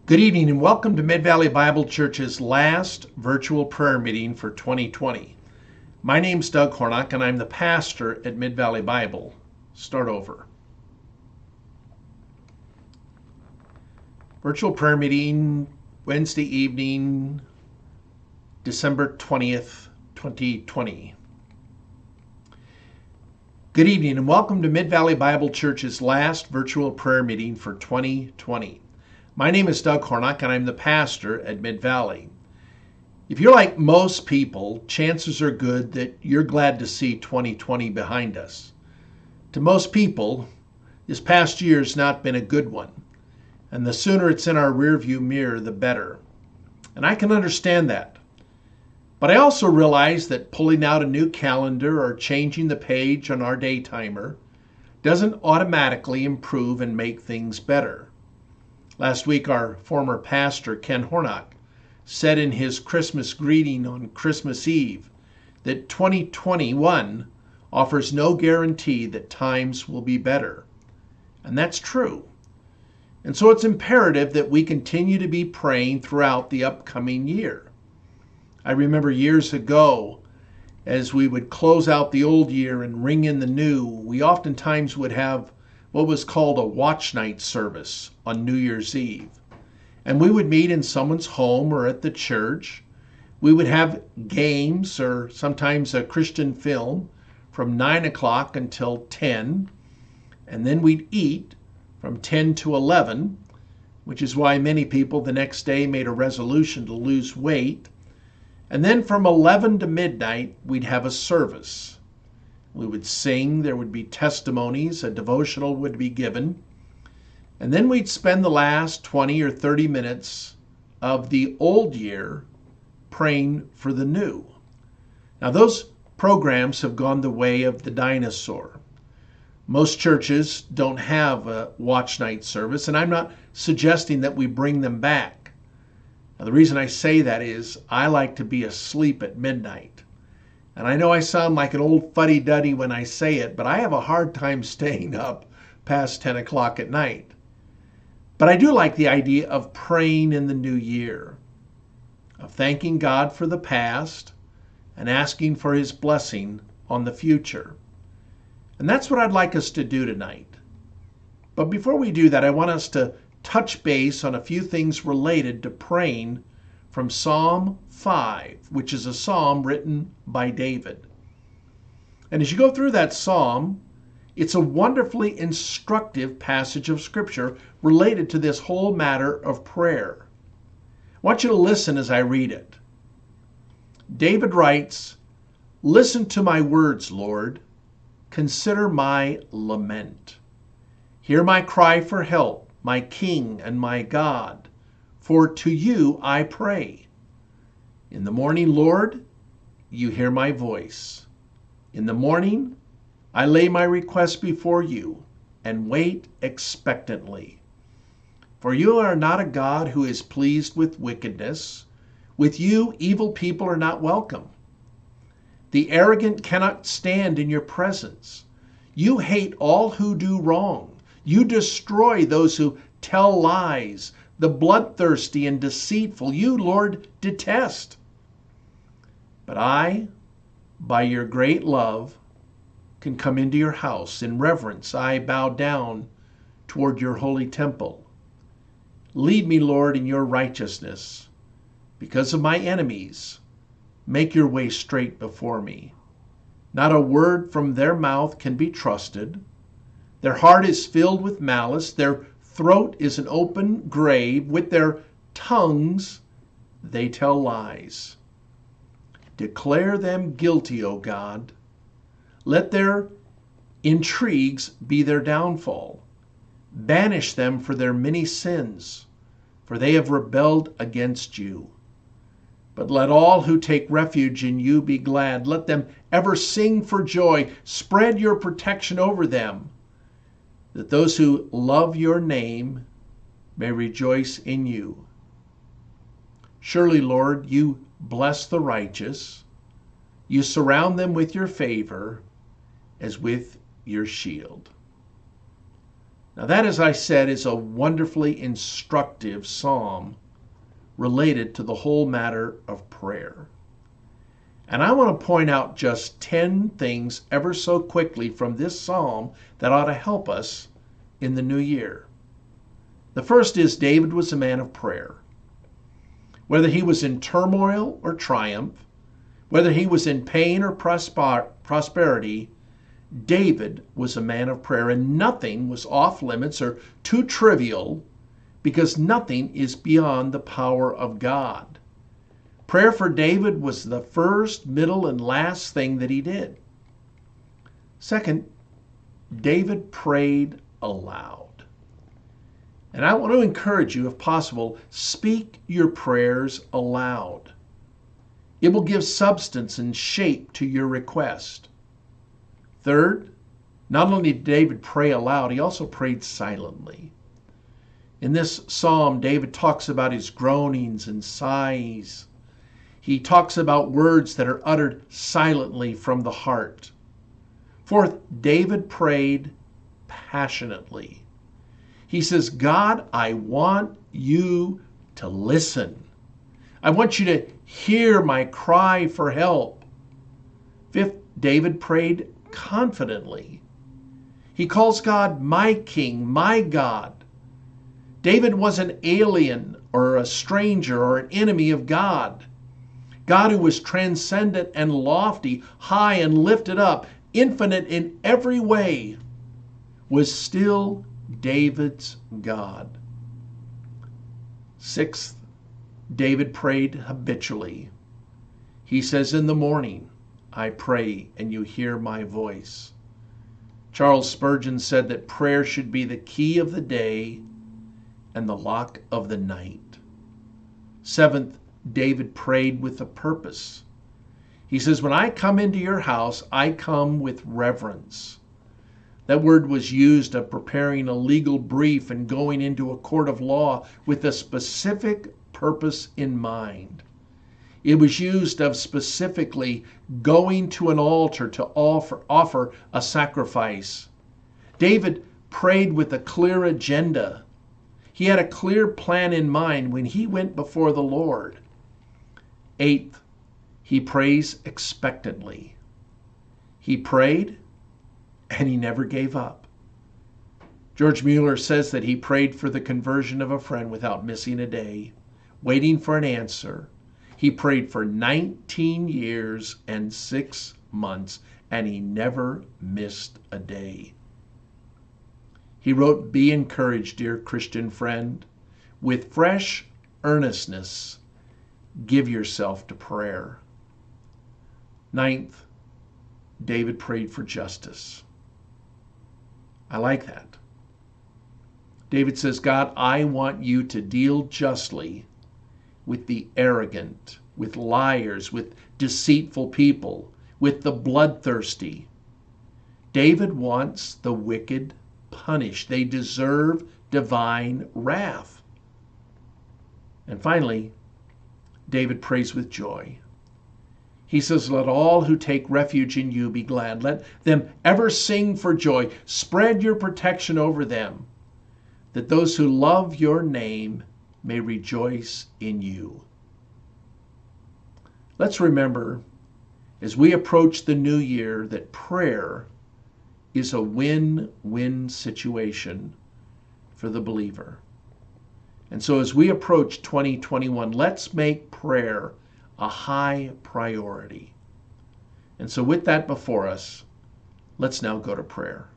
Good evening and welcome to Mid-Valley Bible Church's last virtual prayer meeting for 2020. My name's Doug Hornock and I'm the pastor at Mid-Valley Bible. Start over. Virtual prayer meeting Wednesday evening, December 20th, 2020. Good evening and welcome to Mid-Valley Bible Church's last virtual prayer meeting for 2020. My name is Doug Hornock and I'm the pastor at Mid-Valley. If you're like most people, chances are good that you're glad to see 2020 behind us. To most people, this past year has not been a good one, and the sooner it's in our rearview mirror, the better. And I can understand that. But I also realize that pulling out a new calendar or changing the page on our day timer doesn't automatically improve and make things better. Last week, our former pastor, Ken Hornock, said in his Christmas greeting on Christmas Eve that 2021 offers no guarantee that times will be better. And that's true. And so it's imperative that we continue to be praying throughout the upcoming year. I remember years ago, as we would close out the old year and ring in the new, we oftentimes would have what was called a watch night service on New Year's Eve. And we would meet in someone's home or at the church. We would have games or sometimes a Christian film from 9 o'clock until 10. And then we'd eat from 10 to 11, which is why many people the next day made a resolution to lose weight. And then from 11 to midnight, we'd have a service. We would sing, there would be testimonies, a devotional would be given, and then we'd spend the last 20 or 30 minutes of the old year praying for the new. Now, those programs have gone the way of the dinosaur. Most churches don't have a watch night service, and I'm not suggesting that we bring them back. Now, the reason I say that is I like to be asleep at midnight. And I know I sound like an old fuddy-duddy when I say it, but I have a hard time staying up past 10 o'clock at night. But I do like the idea of praying in the new year, of thanking God for the past and asking for His blessing on the future. And that's what I'd like us to do tonight. But before we do that, I want us to touch base on a few things related to praying from Psalm 5, which is a psalm written by David. And as you go through that psalm, it's a wonderfully instructive passage of Scripture related to this whole matter of prayer. I want you to listen as I read it. David writes, "Listen to my words, Lord. Consider my lament. Hear my cry for help, my King and my God. For to you I pray. In the morning, Lord, you hear my voice. In the morning, I lay my request before you and wait expectantly. For you are not a God who is pleased with wickedness. With you, evil people are not welcome. The arrogant cannot stand in your presence. You hate all who do wrong. You destroy those who tell lies. The bloodthirsty and deceitful, you, Lord, detest. But I, by your great love, can come into your house. In reverence, I bow down toward your holy temple. Lead me, Lord, in your righteousness. Because of my enemies, make your way straight before me. Not a word from their mouth can be trusted. Their heart is filled with malice. Their throat is an open grave. With their tongues they tell lies. Declare them guilty, O God. Let their intrigues be their downfall. Banish them for their many sins, for they have rebelled against you. But let all who take refuge in you be glad. Let them ever sing for joy. Spread your protection over them, that those who love your name may rejoice in you. Surely, Lord, you bless the righteous. You surround them with your favor as with your shield." Now, that, as I said, is a wonderfully instructive psalm related to the whole matter of prayer. And I want to point out just 10 things ever so quickly from this psalm that ought to help us in the new year. The first is David was a man of prayer. Whether he was in turmoil or triumph, whether he was in pain or prosperity, David was a man of prayer, and nothing was off limits or too trivial, because nothing is beyond the power of God. Prayer for David was the first, middle, and last thing that he did. Second, David prayed aloud. And I want to encourage you, if possible, speak your prayers aloud. It will give substance and shape to your request. Third, not only did David pray aloud, he also prayed silently. In this psalm, David talks about his groanings and sighs. He talks about words that are uttered silently from the heart. Fourth, David prayed passionately. He says, God, I want you to listen. I want you to hear my cry for help. Fifth, David prayed confidently. He calls God my King, my God. David was an alien or a stranger or an enemy of God. God, who was transcendent and lofty, high and lifted up, infinite in every way, was still David's God. Sixth, David prayed habitually. He says, in the morning, I pray and you hear my voice. Charles Spurgeon said that prayer should be the key of the day and the lock of the night. Seventh, David prayed with a purpose. He says, when I come into your house, I come with reverence. That word was used of preparing a legal brief and going into a court of law with a specific purpose in mind. It was used of specifically going to an altar to offer a sacrifice. David prayed with a clear agenda. He had a clear plan in mind when he went before the Lord. Eighth, he prays expectantly. He prayed and he never gave up. George Mueller says that he prayed for the conversion of a friend without missing a day, waiting for an answer. He prayed for 19 years and 6 months, and he never missed a day. He wrote, be encouraged, dear Christian friend. With fresh earnestness, give yourself to prayer. Ninth, David prayed for justice. I like that. David says, God, I want you to deal justly with the arrogant, with liars, with deceitful people, with the bloodthirsty. David wants the wicked punished. They deserve divine wrath. And finally, David prays with joy. He says, let all who take refuge in you be glad. Let them ever sing for joy. Spread your protection over them, that those who love your name may rejoice in you. Let's remember, as we approach the new year, that prayer is a win-win situation for the believer. And so as we approach 2021, let's make prayer a high priority. And so with that before us, let's now go to prayer.